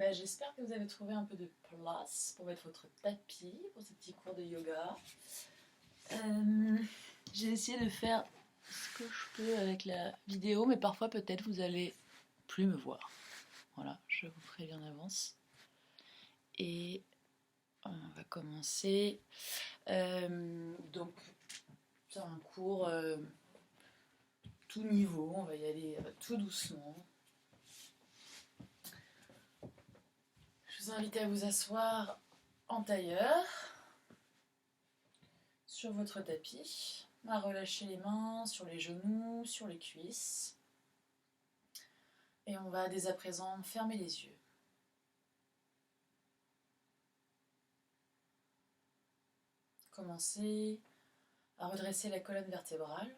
ben, j'espère que vous avez trouvé un peu de place pour mettre votre tapis pour ce petit cours de yoga. J'ai essayé de faire ce que je peux avec la vidéo, mais parfois peut-être vous allez plus me voir. Voilà, je vous préviens en avance. Et on va commencer. Donc, c'est un cours tout niveau, on va y aller tout doucement. Je vous invite à vous asseoir en tailleur sur votre tapis, à relâcher les mains sur les genoux, sur les cuisses. Et on va dès à présent fermer les yeux. Commencez à redresser la colonne vertébrale.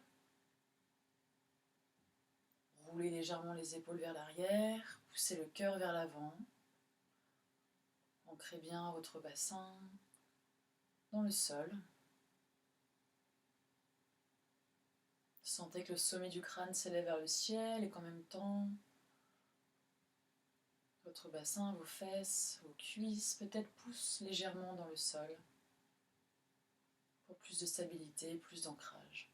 Roulez légèrement les épaules vers l'arrière, poussez le cœur vers l'avant. Ancrez bien votre bassin dans le sol. Sentez que le sommet du crâne s'élève vers le ciel et qu'en même temps, votre bassin, vos fesses, vos cuisses peut-être poussent légèrement dans le sol pour plus de stabilité, plus d'ancrage.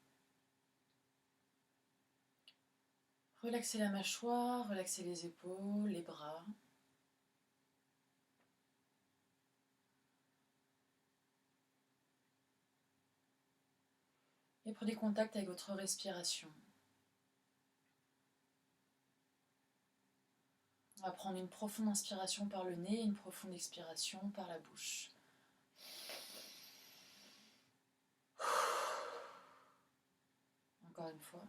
Relaxez la mâchoire, relaxez les épaules, les bras. Et prenez contact avec votre respiration. On va prendre une profonde inspiration par le nez et une profonde expiration par la bouche. Encore une fois.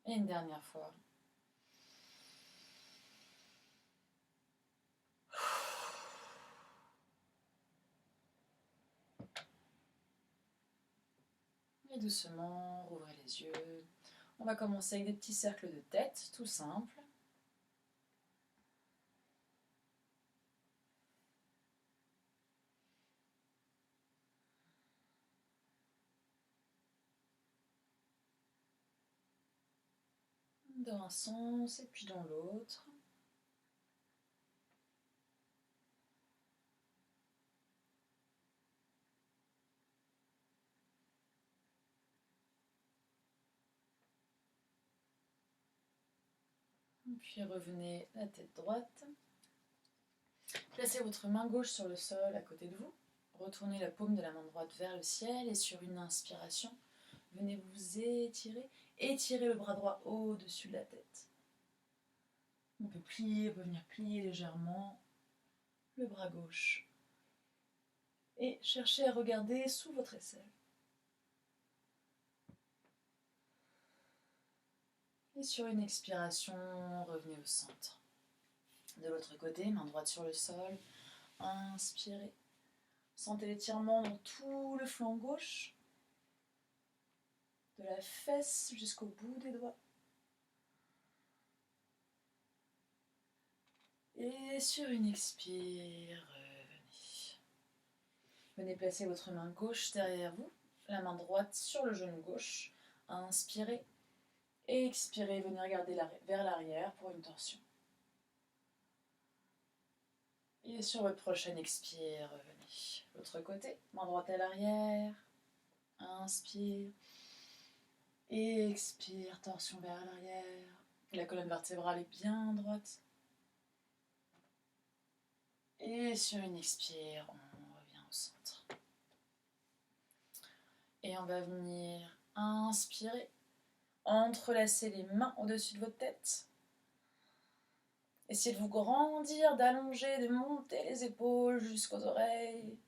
Et une dernière fois. Et doucement, rouvrez les yeux. On va commencer avec des petits cercles de tête, tout simples. Dans un sens et puis dans l'autre. Puis revenez la tête droite. Placez votre main gauche sur le sol à côté de vous. Retournez la paume de la main droite vers le ciel et sur une inspiration, venez vous étirer. Étirez le bras droit au-dessus de la tête. On peut plier, on peut venir plier légèrement le bras gauche. Et cherchez à regarder sous votre aisselle. Et sur une expiration, revenez au centre. De l'autre côté, main droite sur le sol. Inspirez. Sentez l'étirement dans tout le flanc gauche. De la fesse jusqu'au bout des doigts. Et sur une expire, revenez. Venez placer votre main gauche derrière vous. La main droite sur le genou gauche. Inspirez. Et expirez, venez regarder vers l'arrière pour une torsion. Et sur votre prochaine expire, revenez. L'autre côté, main droite à l'arrière. Inspire. Et expire, torsion vers l'arrière. La colonne vertébrale est bien droite. Et sur une expire, on revient au centre. Et on va venir inspirer. Entrelacez les mains au-dessus de votre tête. Essayez de vous grandir, d'allonger, de monter les épaules jusqu'aux oreilles.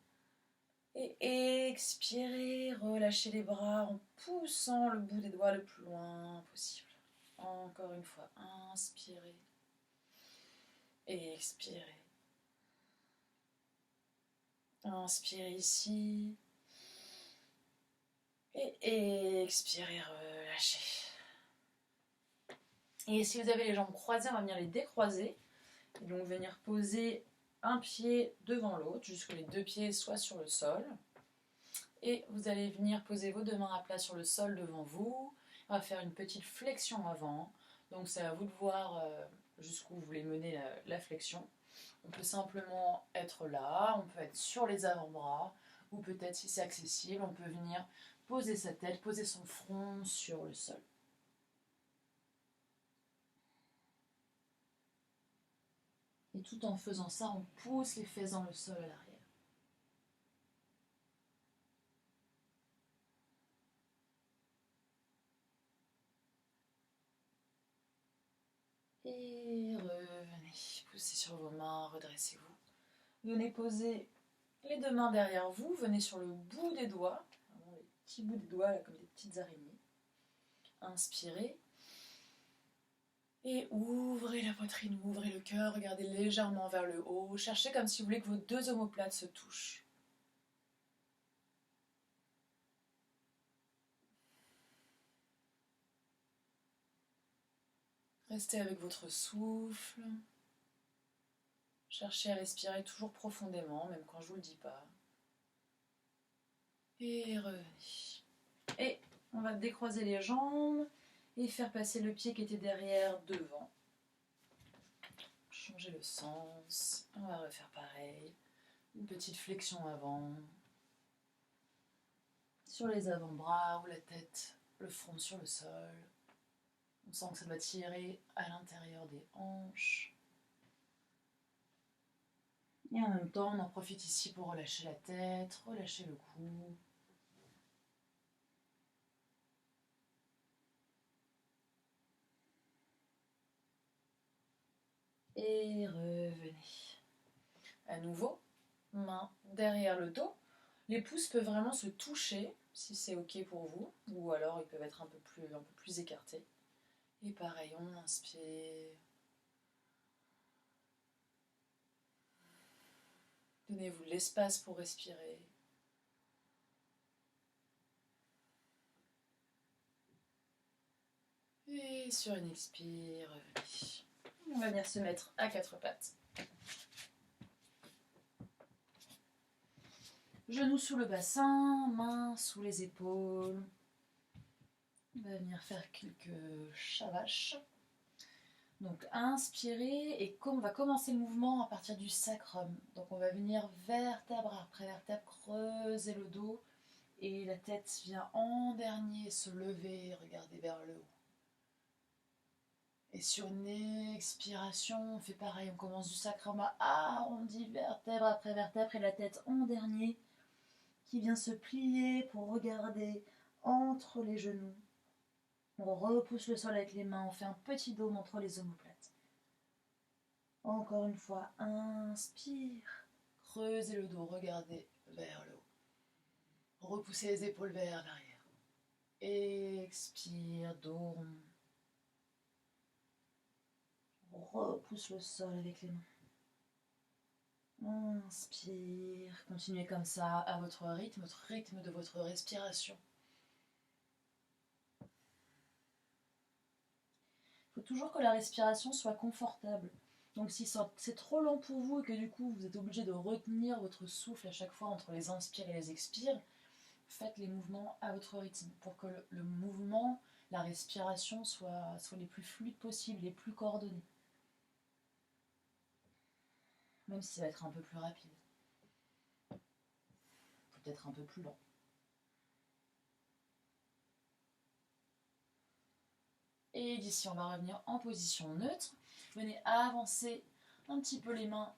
Et expirez, relâchez les bras en poussant le bout des doigts le plus loin possible. Encore une fois, inspirez. Et expirez. Inspirez ici. Et expirez, relâchez. Et si vous avez les jambes croisées, on va venir les décroiser. Et donc venir poser un pied devant l'autre, jusqu'à les deux pieds soient sur le sol. Et vous allez venir poser vos deux mains à plat sur le sol devant vous. On va faire une petite flexion avant. Donc c'est à vous de voir jusqu'où vous voulez mener la flexion. On peut simplement être là, on peut être sur les avant-bras, ou peut-être si c'est accessible, on peut venir poser sa tête, poser son front sur le sol. Et tout en faisant ça, on pousse les fesses dans le sol à l'arrière. Et revenez, poussez sur vos mains, redressez-vous. Venez poser les deux mains derrière vous, venez sur le bout des doigts, les petits bouts des doigts là, comme des petites araignées. Inspirez. Et ouvrez la poitrine, ouvrez le cœur, regardez légèrement vers le haut. Cherchez comme si vous voulez que vos deux omoplates se touchent. Restez avec votre souffle. Cherchez à respirer toujours profondément, même quand je ne vous le dis pas. Et revenez. Et on va décroiser les jambes et faire passer le pied qui était derrière devant. Changer le sens. On va refaire pareil. Une petite flexion avant. Sur les avant-bras ou la tête, le front sur le sol. On sent que ça doit tirer à l'intérieur des hanches. Et en même temps, on en profite ici pour relâcher la tête, relâcher le cou. Et revenez. À nouveau, main derrière le dos. Les pouces peuvent vraiment se toucher, si c'est ok pour vous, ou alors ils peuvent être un peu plus écartés. Et pareil, on inspire. Donnez-vous de l'espace pour respirer. Et sur une expire, revenez. On va venir se mettre à quatre pattes. Genoux sous le bassin, mains sous les épaules. On va venir faire quelques chavaches. Donc inspirez et on va commencer le mouvement à partir du sacrum. Donc on va venir vertèbre après vertèbre, creuser le dos et la tête vient en dernier se lever, regarder vers le haut. Et sur une expiration, on fait pareil, on commence du sacrum à arrondir vertèbre après vertèbre et la tête en dernier qui vient se plier pour regarder entre les genoux. On repousse le sol avec les mains, on fait un petit dôme entre les omoplates. Encore une fois, inspire, creusez le dos, regardez vers le haut. Repoussez les épaules vers l'arrière. Expire, dos rond. Repousse le sol avec les mains. Inspire, continuez comme ça à votre rythme de votre respiration. Il faut toujours que la respiration soit confortable. Donc si c'est trop lent pour vous et que du coup vous êtes obligé de retenir votre souffle à chaque fois entre les inspires et les expires, faites les mouvements à votre rythme pour que le mouvement, la respiration soient les plus fluides possibles, les plus coordonnés. Même si ça va être un peu plus rapide. Peut-être un peu plus lent. Et d'ici, on va revenir en position neutre. Venez avancer un petit peu les mains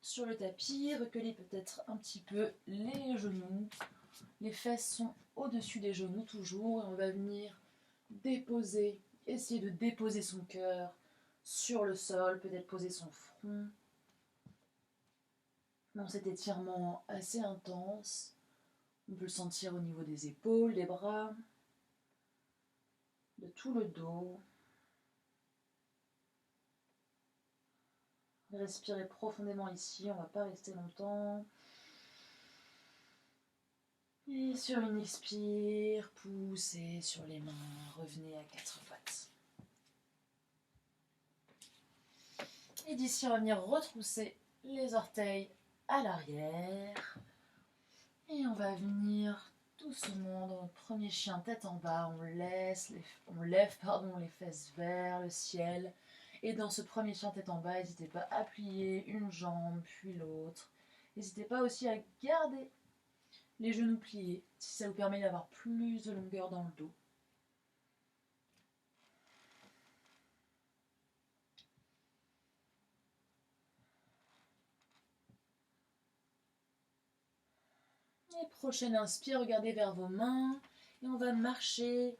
sur le tapis, recueillez peut-être un petit peu les genoux. Les fesses sont au-dessus des genoux toujours. Et on va venir déposer, essayer de déposer son cœur sur le sol, peut-être poser son front. Dans cet étirement assez intense, on peut le sentir au niveau des épaules, des bras, de tout le dos. Respirez profondément ici, on ne va pas rester longtemps. Et sur une expire, poussez sur les mains, revenez à quatre pattes. Et d'ici, on va venir retrousser les orteils à l'arrière. Et on va venir Doucement, dans notre premier chien tête en bas, on lève les fesses vers le ciel. Et dans ce premier chien tête en bas, n'hésitez pas à plier une jambe puis l'autre. N'hésitez pas aussi à garder les genoux pliés si ça vous permet d'avoir plus de longueur dans le dos. Et prochaine inspire, regardez vers vos mains et on va marcher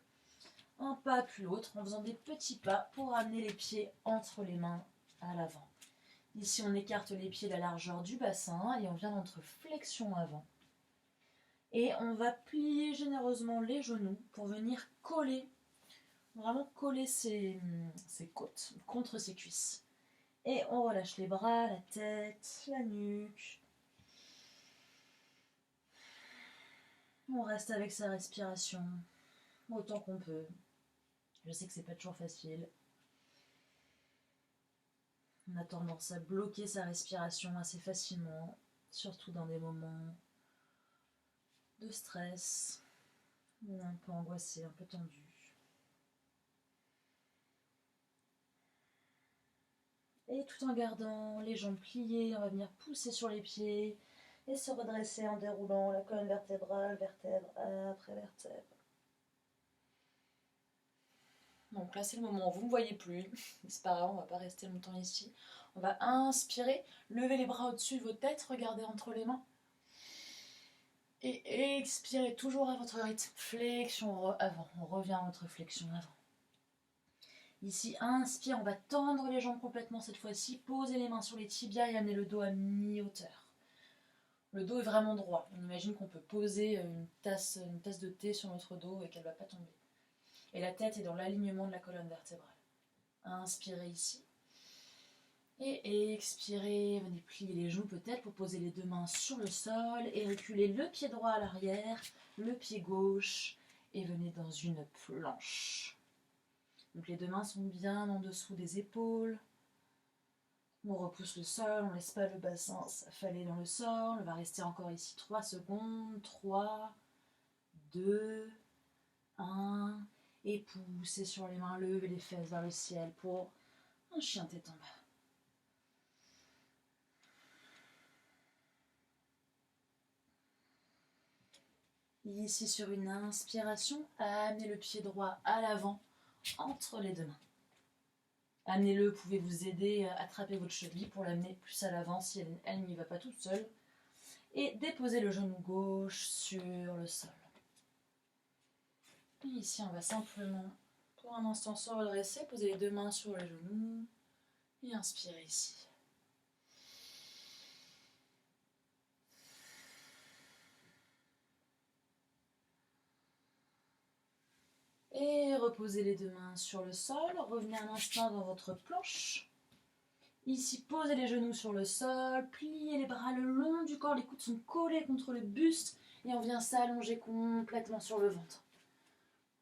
un pas puis l'autre en faisant des petits pas pour amener les pieds entre les mains à l'avant. Ici, on écarte les pieds de la largeur du bassin et on vient dans notre flexion avant. Et on va plier généreusement les genoux pour venir coller, vraiment coller ses côtes contre ses cuisses. Et on relâche les bras, la tête, la nuque. On reste avec sa respiration autant qu'on peut. Je sais que c'est pas toujours facile. On a tendance à bloquer sa respiration assez facilement, surtout dans des moments de stress, ou un peu angoissé, un peu tendu. Et tout en gardant les jambes pliées, on va venir pousser sur les pieds et se redresser en déroulant la colonne vertébrale, vertèbre après vertèbre. Donc là c'est le moment où vous ne me voyez plus, c'est pas grave, on ne va pas rester longtemps ici. On va inspirer, lever les bras au-dessus de vos têtes, regardez entre les mains. Et expirez toujours à votre rythme, flexion avant, on revient à notre flexion avant. Ici, inspire, on va tendre les jambes complètement cette fois-ci, posez les mains sur les tibias et amenez le dos à mi-hauteur. Le dos est vraiment droit, on imagine qu'on peut poser une tasse de thé sur notre dos et qu'elle ne va pas tomber. Et la tête est dans l'alignement de la colonne vertébrale. Inspirez ici. Et expirez, venez plier les genoux peut-être pour poser les deux mains sur le sol et reculer le pied droit à l'arrière, le pied gauche et venez dans une planche. Donc les deux mains sont bien en dessous des épaules. On repousse le sol, on ne laisse pas le bassin s'affaler dans le sol. On va rester encore ici 3 secondes. 3, 2, 1. Et poussez sur les mains, levez les fesses vers le ciel pour un chien tête en bas. Ici sur une inspiration, amenez le pied droit à l'avant entre les deux mains. Amenez-le, vous pouvez vous aider à attraper votre cheville pour l'amener plus à l'avant si elle n'y va pas toute seule. Et déposez le genou gauche sur le sol. Et ici, on va simplement, pour un instant, se redresser, poser les deux mains sur les genoux et inspirer ici. Et reposez les deux mains sur le sol. Revenez un instant dans votre planche. Ici, posez les genoux sur le sol. Pliez les bras le long du corps. Les coudes sont collés contre le buste. Et on vient s'allonger complètement sur le ventre.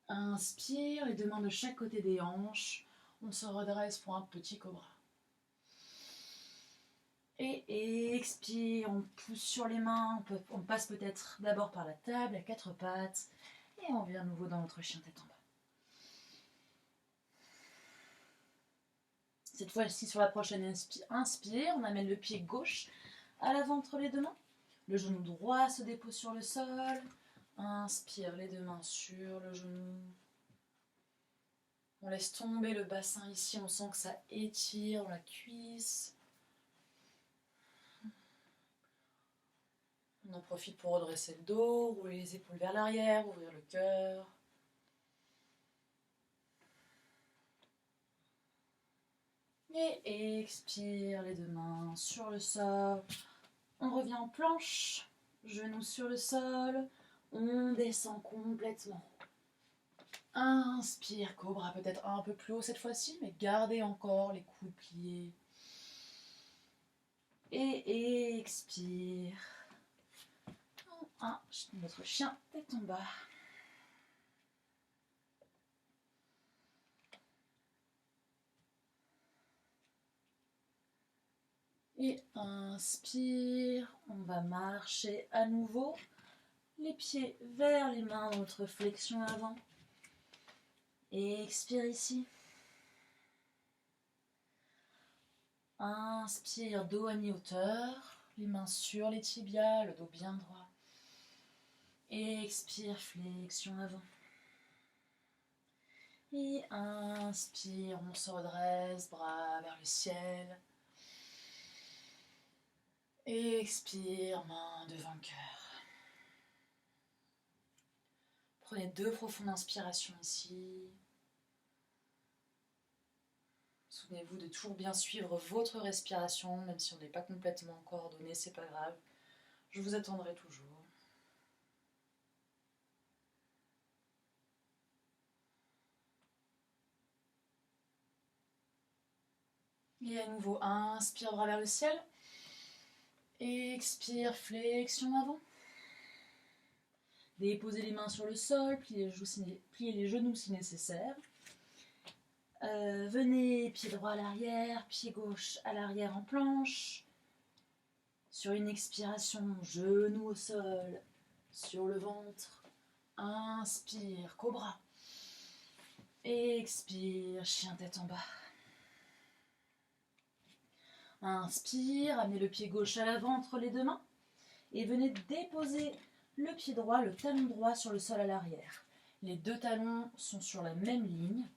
Inspire, les deux mains de chaque côté des hanches. On se redresse pour un petit cobra. Et expire, on pousse sur les mains. On passe peut-être d'abord par la table à 4 pattes. Et on vient à nouveau dans notre chien tête en bas. Cette fois-ci, sur la prochaine inspire, on amène le pied gauche à l'avant entre les deux mains. Le genou droit se dépose sur le sol. Inspire, les deux mains sur le genou. On laisse tomber le bassin ici, on sent que ça étire dans la cuisse. On en profite pour redresser le dos, rouler les épaules vers l'arrière, ouvrir le cœur. Et expire, les deux mains sur le sol. On revient en planche, genoux sur le sol. On descend complètement. Inspire, cobra peut-être un peu plus haut cette fois-ci, mais gardez encore les coudes pliés. Et expire. Notre chien tête en bas. Et inspire, on va marcher à nouveau les pieds vers les mains dans votre flexion avant. Et expire ici. Inspire, dos à mi-hauteur, les mains sur les tibias, le dos bien droit. Et expire, flexion avant. Et inspire, on se redresse, bras vers le ciel. Et expire, main devant le cœur. Prenez 2 profondes inspirations ici. Souvenez-vous de toujours bien suivre votre respiration, même si on n'est pas complètement coordonné, c'est pas grave. Je vous attendrai toujours. Et à nouveau, inspire, bras vers le ciel. Expire, flexion avant. Déposez les mains sur le sol, pliez les genoux si nécessaire. Venez, pied droit à l'arrière, pied gauche à l'arrière en planche. Sur une expiration, genoux au sol, sur le ventre. Inspire, cobra. Expire, chien tête en bas. Inspire, amenez le pied gauche à l'avant entre les 2 mains. Et venez déposer le pied droit, le talon droit sur le sol à l'arrière. Les 2 talons sont sur la même ligne.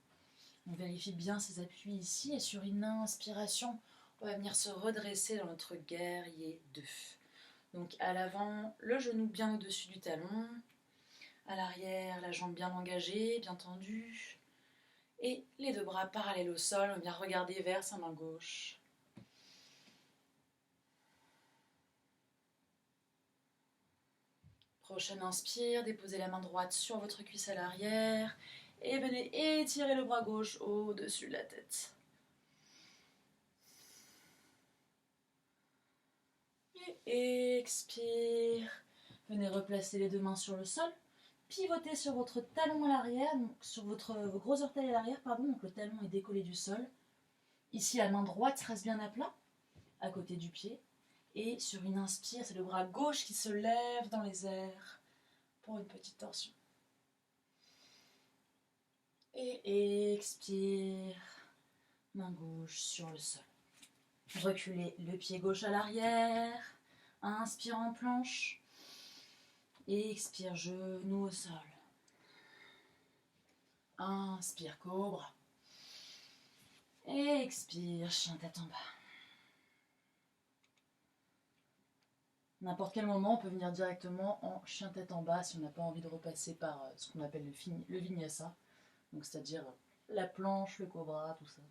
On vérifie bien ces appuis ici. Et sur une inspiration, on va venir se redresser dans notre guerrier 2. Donc à l'avant, le genou bien au-dessus du talon. À l'arrière, la jambe bien engagée, bien tendue. Et les 2 bras parallèles au sol. On vient regarder vers sa main gauche. Prochaine inspire, déposez la main droite sur votre cuisse à l'arrière et venez étirer le bras gauche au-dessus de la tête. Et expire. Venez replacer les 2 mains sur le sol. Pivotez sur votre talon à l'arrière, donc sur vos gros orteils à l'arrière, donc le talon est décollé du sol. Ici, la main droite reste bien à plat, à côté du pied. Et sur une inspire, c'est le bras gauche qui se lève dans les airs pour une petite torsion. Et expire, main gauche sur le sol. Reculez le pied gauche à l'arrière, inspire en planche, et expire, genou au sol. Inspire, cobra. Et expire, chien tête en bas. N'importe quel moment, on peut venir directement en chien tête en bas si on n'a pas envie de repasser par ce qu'on appelle le vinyasa. Donc c'est-à-dire la planche, le cobra, tout ça.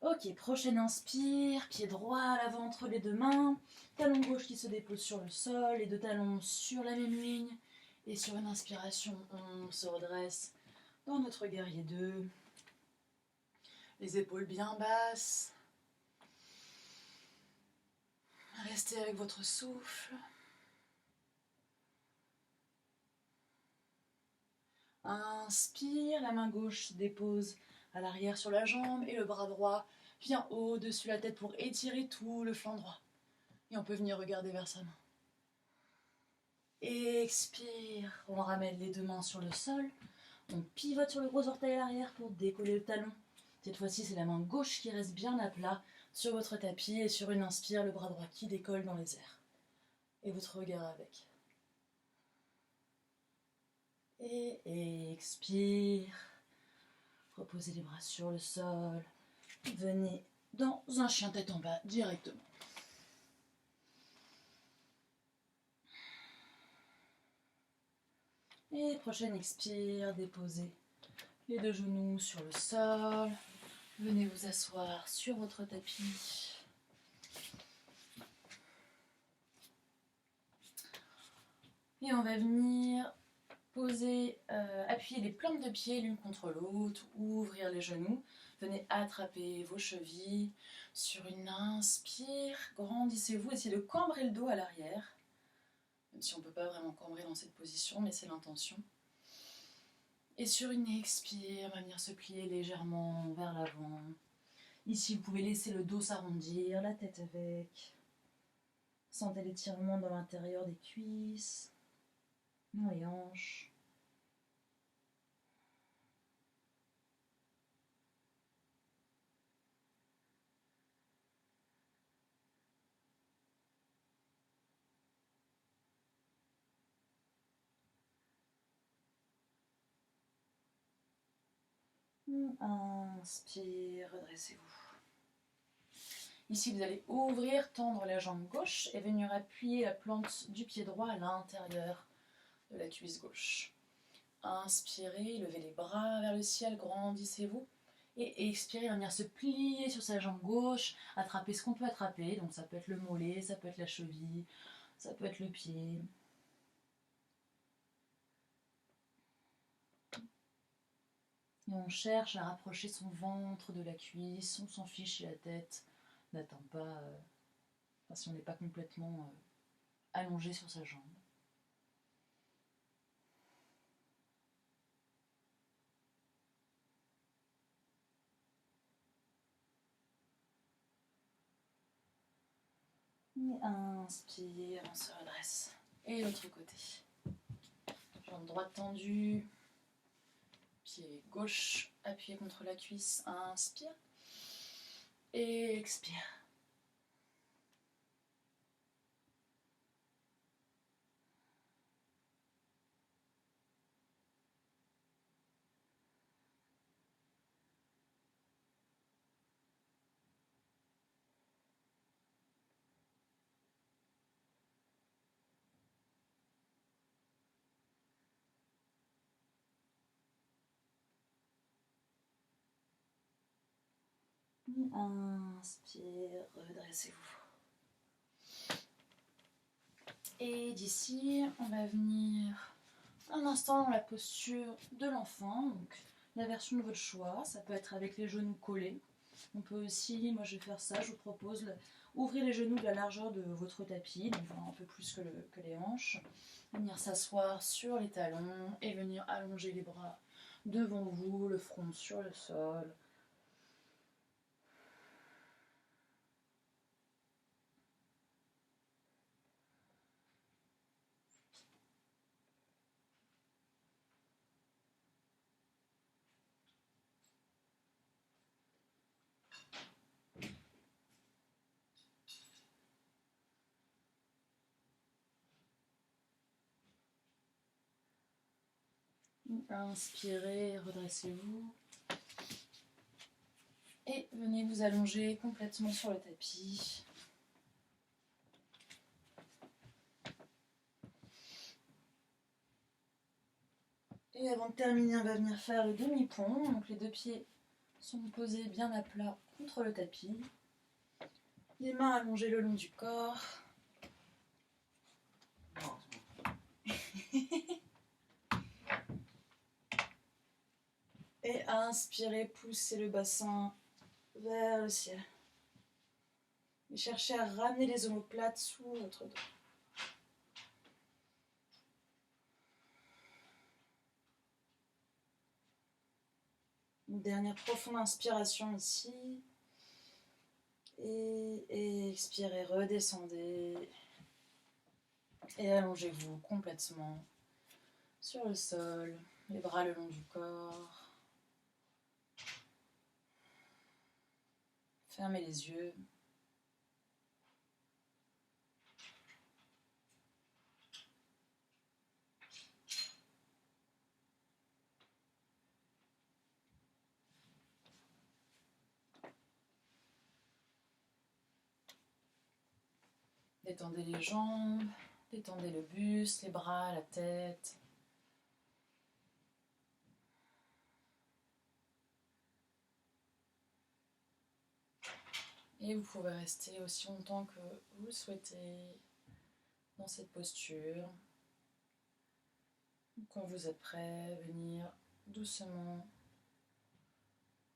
Ok, prochaine inspire, pied droit à l'avant entre les 2 mains, talon gauche qui se dépose sur le sol, les 2 talons sur la même ligne. Et sur une inspiration, on se redresse dans notre guerrier 2. Les épaules bien basses. Restez avec votre souffle. Inspire, la main gauche se dépose à l'arrière sur la jambe et le bras droit vient au-dessus de la tête pour étirer tout le flanc droit. Et on peut venir regarder vers sa main. Expire, on ramène les 2 mains sur le sol. On pivote sur le gros orteil à l'arrière pour décoller le talon. Cette fois-ci, c'est la main gauche qui reste bien à plat sur votre tapis et sur une inspire, le bras droit qui décolle dans les airs. Et votre regard avec. Et expire. Reposez les bras sur le sol. Venez dans un chien tête en bas directement. Et prochaine expire, déposez les 2 genoux sur le sol. Venez vous asseoir sur votre tapis. Et on va venir appuyer les plantes de pied l'une contre l'autre, ouvrir les genoux. Venez attraper vos chevilles. Sur une inspire, grandissez-vous, essayez de cambrer le dos à l'arrière. Même si on ne peut pas vraiment cambrer dans cette position, mais c'est l'intention. Et sur une expire, on va venir se plier légèrement vers l'avant. Ici, vous pouvez laisser le dos s'arrondir, la tête avec. Sentez l'étirement dans l'intérieur des cuisses, dans les hanches. Inspire, redressez-vous. Ici, vous allez ouvrir, tendre la jambe gauche et venir appuyer la plante du pied droit à l'intérieur de la cuisse gauche. Inspirez, levez les bras vers le ciel, grandissez-vous. Et expirez, venir se plier sur sa jambe gauche, attraper ce qu'on peut attraper. Donc ça peut être le mollet, ça peut être la cheville, ça peut être le pied. Et on cherche à rapprocher son ventre de la cuisse, on s'en fiche si la tête n'atteint pas, si on n'est pas complètement allongé sur sa jambe. Et inspire, on se redresse. Et l'autre côté. Jambe droite tendue. Pied gauche appuyé contre la cuisse. Inspire. Et expire. Inspire, redressez-vous. Et d'ici, on va venir un instant dans la posture de l'enfant, donc la version de votre choix. Ça peut être avec les genoux collés. On peut aussi, moi je vais faire ça, je vous propose, ouvrir les genoux de la largeur de votre tapis, donc un peu plus que les hanches. Venir s'asseoir sur les talons et venir allonger les bras devant vous, le front sur le sol. Inspirez, redressez-vous. Et venez vous allonger complètement sur le tapis. Et avant de terminer, on va venir faire le demi-pont. Donc les deux pieds sont posés bien à plat contre le tapis. Les mains allongées le long du corps. Et inspirez, poussez le bassin vers le ciel. Et cherchez à ramener les omoplates sous votre dos. Une dernière profonde inspiration ici. Et expirez, redescendez. Et allongez-vous complètement sur le sol, les bras le long du corps. Fermez les yeux. Détendez les jambes, détendez le buste, les bras, la tête. Et vous pouvez rester aussi longtemps que vous le souhaitez dans cette posture. Quand vous êtes prêt, venir doucement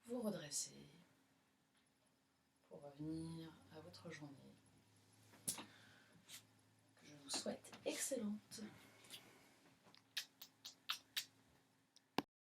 vous redresser pour revenir à votre journée que je vous souhaite excellente.